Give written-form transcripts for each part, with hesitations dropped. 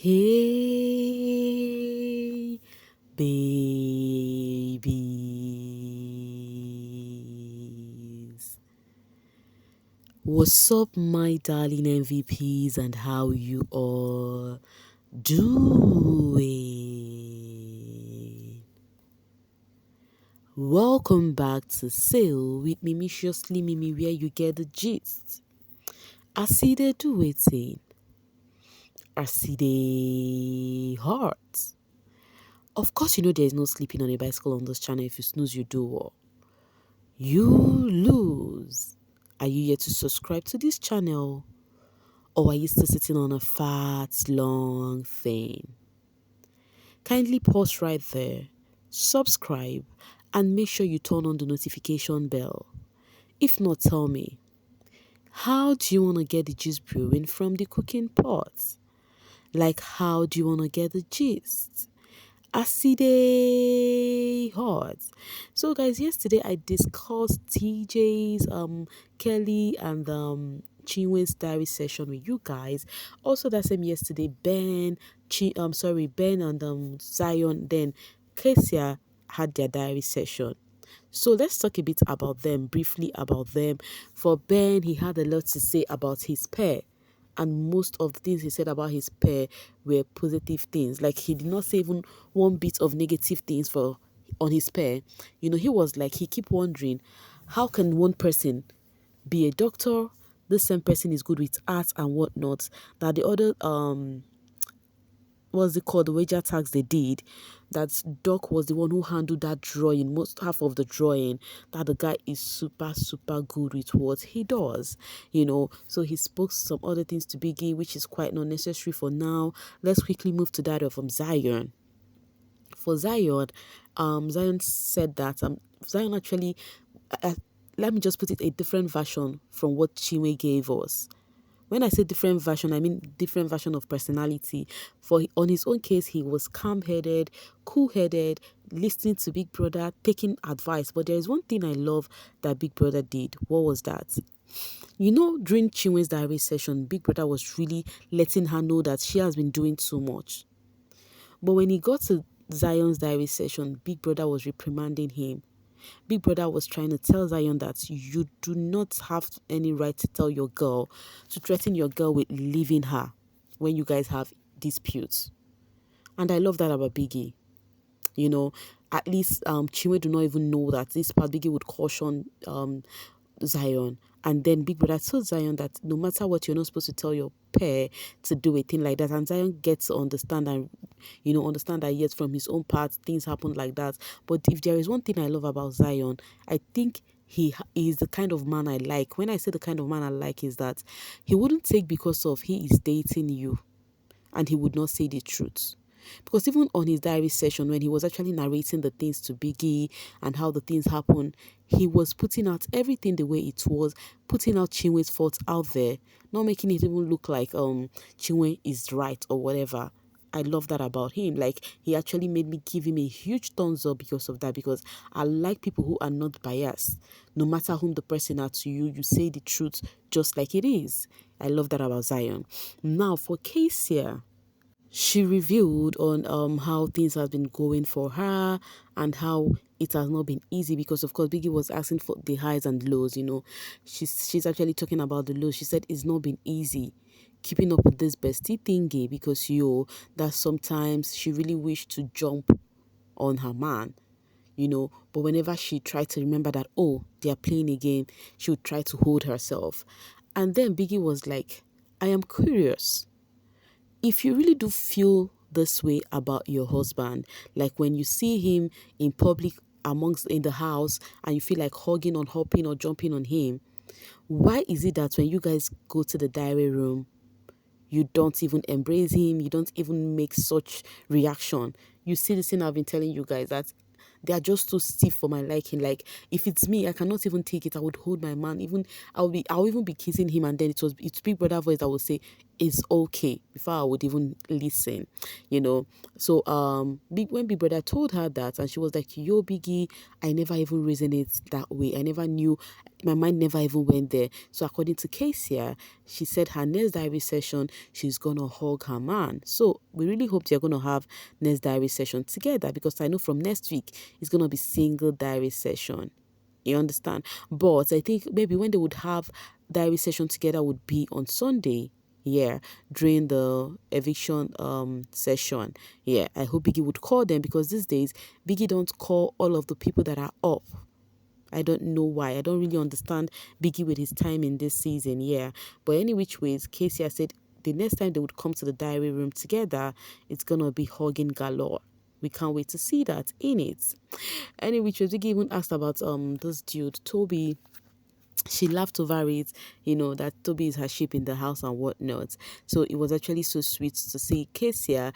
Hey, babies. What's up, my darling MVPs, and how you all doing? Welcome back to Sail with Mimiciously Mimi, where you get the gist. I see they do it, I see they heart. Of course, you know there is no sleeping on a bicycle on this channel. If you snooze, you do what? You lose. Are you yet to subscribe to this channel? Or are you still sitting on a fat, long thing? Kindly pause right there, subscribe, and make sure you turn on the notification bell. If not, tell me, how do you want to get the gist brewing from the cooking pot? Like, how do you want to get the gist? Acide hot. So guys, yesterday I discussed TJ's Kelly and Chinwen's diary session with you guys. Also that same yesterday, Ben and Zion, then Kassia had their diary session. So let's talk a bit about them, briefly about them. For Ben, he had a lot to say about his pair. And most of the things he said about his pair were positive things. Like, he did not say even one bit of negative things on his pair. You know, he was like, he keep wondering, how can one person be a doctor? The same person is good with art and whatnot. That the other what's it called, the wager tax they did, that Doc was the one who handled that drawing, most half of the drawing, that the guy is super good with what he does, you know. So he spoke some other things to Biggie, which is quite not necessary for now. Let's quickly move to that of Zion. For Zion, Zion said that Zion actually, uh, let me just put it a different version from what Chinwe gave us. When I say different version, I mean different version of personality. On his own case, he was calm-headed, cool-headed, listening to Big Brother, taking advice. But there is one thing I love that Big Brother did. What was that? You know, during Chinwe's diary session, Big Brother was really letting her know that she has been doing too much. But when he got to Zion's diary session, Big Brother was reprimanding him. Big Brother was trying to tell Zion that you do not have any right to tell your girl, to threaten your girl with leaving her when you guys have disputes. And I love that about Biggie. You know, at least Chinwe do not even know that this part. Biggie would caution Zion. And then Big Brother told Zion that no matter what, you're not supposed to tell your pair to do a thing like that. And Zion gets to understand and, you know, understand that yes, from his own part, things happen like that. But if there is one thing I love about Zion, I think he is the kind of man I like. When I say the kind of man I like, is that he wouldn't take because of he is dating you and he would not say the truth. Because even on his diary session, when he was actually narrating the things to Biggie and how the things happen, he was putting out everything the way it was, putting out Chinwe's faults out there, not making it even look like Chinwe is right or whatever. I love that about him. Like, he actually made me give him a huge thumbs up because of that, because I like people who are not biased. No matter whom the person are to you, you say the truth just like it is. I love that about Zion. Now, for Kassia, she revealed on how things have been going for her and how it has not been easy, because of course Biggie was asking for the highs and lows. You know, she's actually talking about the lows. She said it's not been easy keeping up with this bestie thingy, because that sometimes she really wished to jump on her man, you know, but whenever she tried to remember that, oh, they are playing a game, she would try to hold herself. And then Biggie was like, I am curious, if you really do feel this way about your husband, like when you see him in public amongst in the house and you feel like hugging or hopping or jumping on him, why is it that when you guys go to the diary room, you don't even embrace him, you don't even make such reaction? You see this thing I've been telling you guys, that they are just too stiff for my liking. Like, if it's me, I cannot even take it. I would hold my man. Even I'll even be kissing him, and then it's Big Brother voice that will say, is okay before I would even listen, you know. So when Big Brother told her that, and she was like, yo, Biggie, I never even reasoned it that way. I never knew, my mind never even went there. So according to Kassia, she said her next diary session, she's gonna hug her man. So we really hope they're gonna have next diary session together, because I know from next week it's gonna be single diary session. You understand? But I think maybe when they would have diary session together would be on Sunday. Yeah, during the eviction session. Yeah, I hope Biggie would call them, because these days Biggie don't call all of the people that are up. I don't know why. I don't really understand Biggie with his time in this season. Yeah, but any which ways, Casey has said the next time they would come to the diary room together, it's gonna be hugging galore. We can't wait to see that in it. Any which ways, Biggie even asked about this dude Toby. She laughed over it, that Toby is her sheep in the house and whatnot. So it was actually so sweet to see Kassia,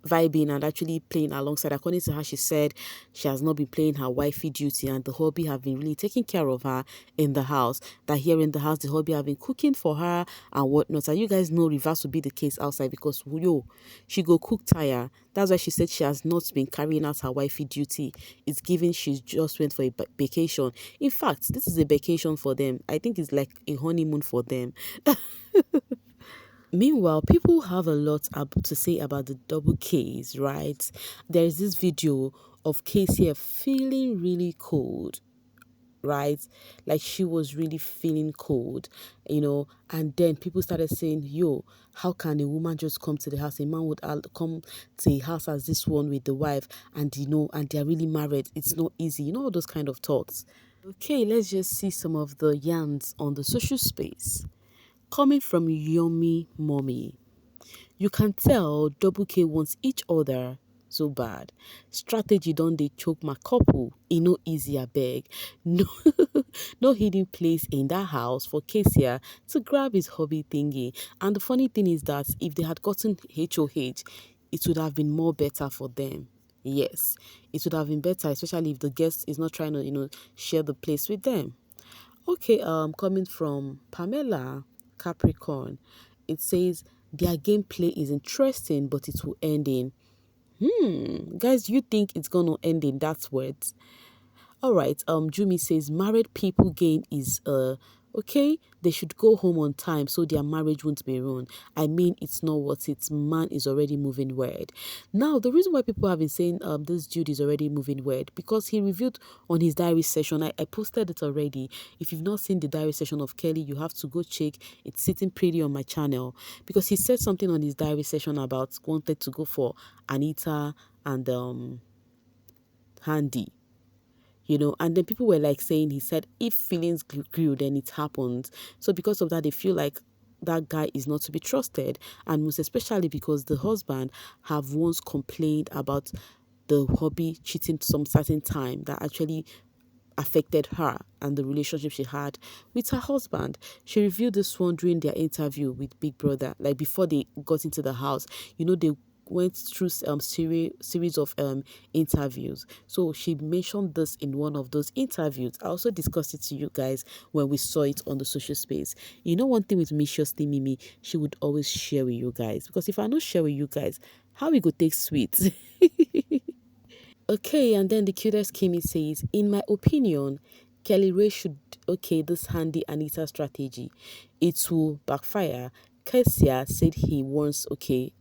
vibing and actually playing alongside. According to her, she said she has not been playing her wifey duty, and the hubby have been really taking care of her in the house. That here in the house, the hubby have been cooking for her and whatnot. And you guys know reverse will be the case outside, because she go cook tire. That's why she said she has not been carrying out her wifey duty. It's given she just went for a vacation. In fact, this is a vacation for them. I think it's like a honeymoon for them. Meanwhile, people have a lot to say about the double Ks, right? There is this video of Kassia feeling really cold, right? Like she was really feeling cold, and then people started saying, yo, how can a woman just come to the house? A man would come to a house as this one with the wife, and and they're really married. It's not easy, all those kind of talks. Okay, let's just see some of the yarns on the social space. Coming from Yomi Mommy. You can tell Double K wants each other so bad. Strategy don't they choke my couple. E no easy abeg. No no hidden place in that house for Kassia to grab his hobby thingy. And the funny thing is that if they had gotten HOH, it would have been more better for them. Yes, it would have been better, especially if the guest is not trying to, share the place with them. Okay, coming from Pamela Capricorn, it says their gameplay is interesting, but it will end in. Guys, do you think it's gonna end in that words? All right. Jumi says married people game is okay. They should go home on time so their marriage won't be ruined. I mean, it's not what it's. Man is already moving weird. Now, the reason why people have been saying this dude is already moving weird, because he revealed on his diary session. I posted it already. If you've not seen the diary session of Kelly, you have to go check. It's sitting pretty on my channel, because he said something on his diary session about wanted to go for Anita and Handy, and then people were like saying he said if feelings grew then it happened. So because of that, they feel like that guy is not to be trusted, and most especially because the husband have once complained about the hobby cheating some certain time that actually affected her and the relationship she had with her husband. She revealed this one during their interview with Big Brother, like before they got into the house. They went through series of interviews. So she mentioned this in one of those interviews. I also discussed it to you guys when we saw it on the social space. One thing with Miciously Mimi, she would always share with you guys, because if I not share with you guys, how we go take sweet? Okay, and then the cutest Kimmy says, in my opinion, Kelly Ray should this handy Anita strategy. It will backfire. Kassia said he wants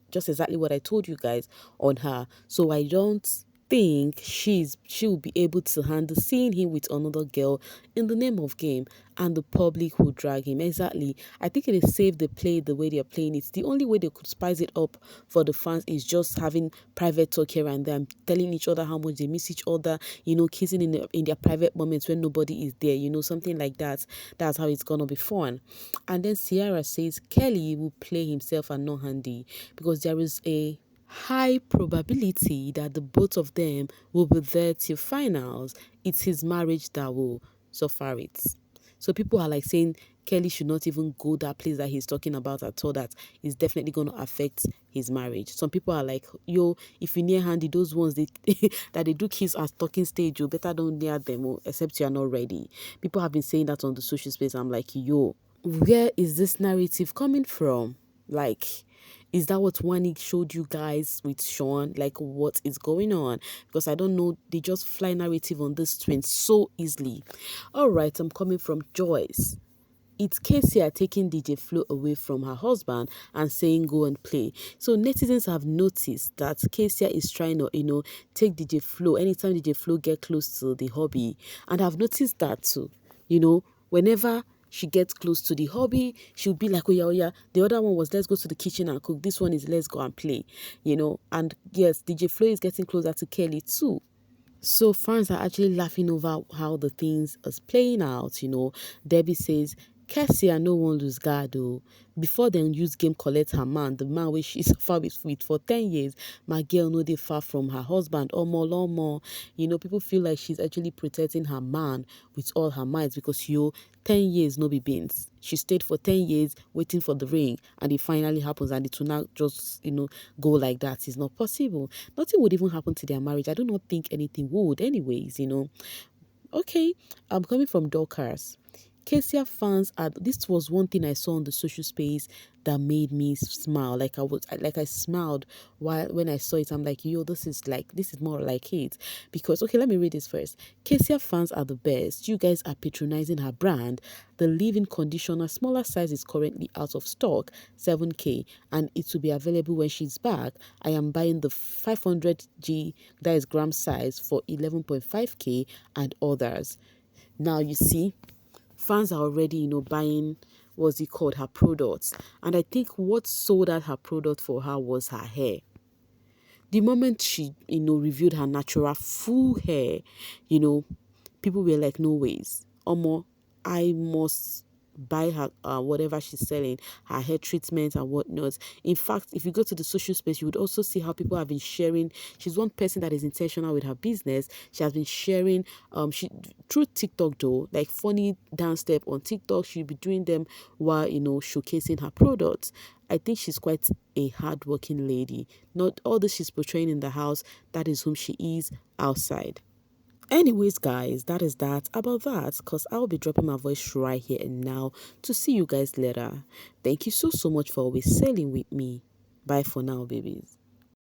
just exactly what I told you guys on her. So I don't think she will be able to handle seeing him with another girl in the name of game, and the public will drag him. Exactly. I think it is safe they play the way they are playing it. The only way they could spice it up for the fans is just having private talk here and there, telling each other how much they miss each other, kissing in their private moments when nobody is there, something like that. That's how it's gonna be fun. And then Sierra says Kelly will play himself and not Handy, because there is a high probability that the both of them will be there till finals. It's his marriage that will suffer it. So people are like saying Kelly should not even go that place that he's talking about at all. That is definitely going to affect his marriage. Some people are like, yo, if you near Handy, those ones they that they do kiss at talking stage, you better don't near them, except you are not ready. People have been saying that on the social space. I'm like, yo, where is this narrative coming from? Like, is that what Wani showed you guys with Sean? Like, what is going on? Because I don't know, they just fly narrative on this twin so easily. All right, I'm coming from Joyce. It's Kassia taking DJ Flo away from her husband and saying go and play. So netizens have noticed that Kassia is trying to, take DJ Flo anytime DJ Flo get close to the hobby. And I've noticed that too. Whenever she gets close to the hobby, she'll be like, oh yeah, oh yeah. The other one was let's go to the kitchen and cook. This one is let's go and play. And yes, DJ Flo is getting closer to Kelly too. So fans are actually laughing over how the things is playing out. Debbie says, Kassia no one lose guard though. Before them use game collect her man, the man which she suffer with for 10 years, my girl no dey far from her husband or more. People feel like she's actually protecting her man with all her might because 10 years no be beans. She stayed for 10 years waiting for the ring and it finally happens and it will not just, go like that. It's not possible. Nothing would even happen to their marriage. I do not think anything would anyways. Okay, I'm coming from Dorcas. Kassia fans are, this was one thing I saw on the social space that made me smile. I smiled when I saw it. I'm like, yo, this is more like it. Because okay, let me read this first. Kassia fans are the best. You guys are patronizing her brand. The leave-in conditioner smaller size is currently out of stock, 7K, and it will be available when she's back. I am buying the 500G, that is gram size, for 11.5K and others. Now you see, fans are already, buying what's it called, her products. And I think what sold out her product for her was her hair. The moment she, reviewed her natural full hair, you know, people were like, no ways. Omo, I must buy her whatever she's selling, her hair treatment and whatnot. In fact, if you go to the social space, you would also see how people have been sharing. She's one person that is intentional with her business. She has been sharing she through TikTok though, like funny dance step on TikTok. She'll be doing them while showcasing her products. I think she's quite a hardworking lady. Not all this she's portraying in the house, that is whom she is outside. Anyways, guys, that is that about that, because I'll be dropping my voice right here and now to see you guys later. Thank you so much for always sailing with me. Bye for now, babies.